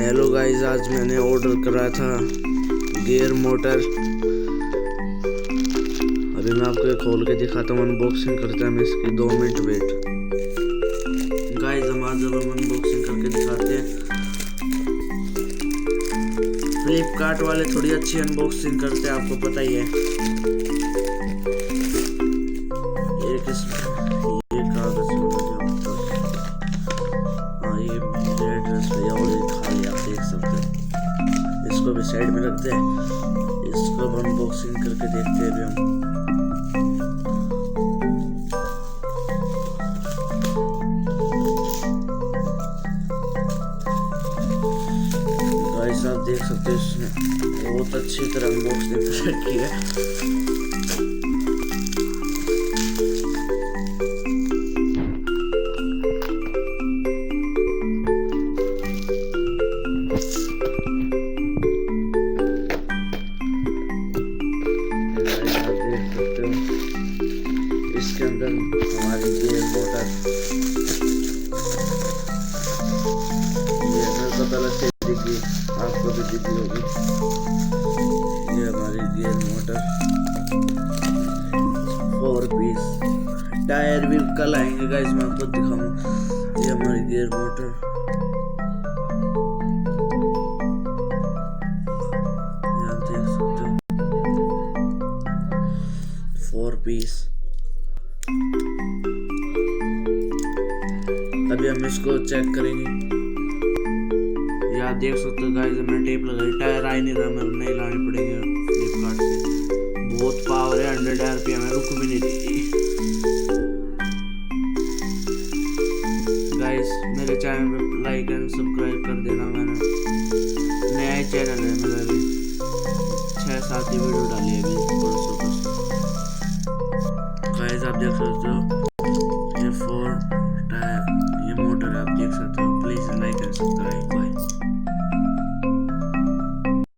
Hello guys, आज मैंने order करा था गियर मोटर। अभी मैं आपको खोल के दिखाता हूँ, अनबॉक्सिंग करते हैं हम इसकी। 2 मिनट वेट गाइस, हम आज जब अनबॉक्सिंग करके दिखाते हैं। फ्लिपकार्ट वाले थोड़ी अच्छी अनबॉक्सिंग करते हैं, आपको पता ही है। एक ये कागज ये एड्रेस भैया ऑलरेडी खा लिया, आप देख सकते हैं। इसको भी साइड में रखते हैं, इसको अनबॉक्सिंग करके देखते हैं अभी हम। गाइस आप देख सकते हैं, इसने बहुत अच्छी तरह अनबॉक्सिंग की है। इसके अंदर हमारी गियर मोटर, ये मेरे को पहले से दिखी, आपको भी दिखी होगी। ये हमारी गियर मोटर 4 पीस। टायर भी कल आएंगे गाइस, मैं आपको दिखाऊंगा। ये हमारी गियर मोटर, ये आप देख सकते हो 4 पीस। अभी हम इसको चेक करेंगे। ये आप देख सकते हो गाइस, मैंने टेप लगाई, टायर आ ही नहीं रहा, मैं नहीं लाने पड़ेंगे फ्लिपकार्ट से। बहुत पावर है, 100 RPM है, रुक भी नहीं रही। गाइस मेरे चैनल पे लाइक एंड सब्सक्राइब कर देना। मैंने नया चैनल है मेरा, अभी 6-7 ही वीडियो डाली है अभी परसों। गाइस आप देख सकते हो, ये 4 टायर, ये मोटर आप देख सकते हो। Please like and subscribe.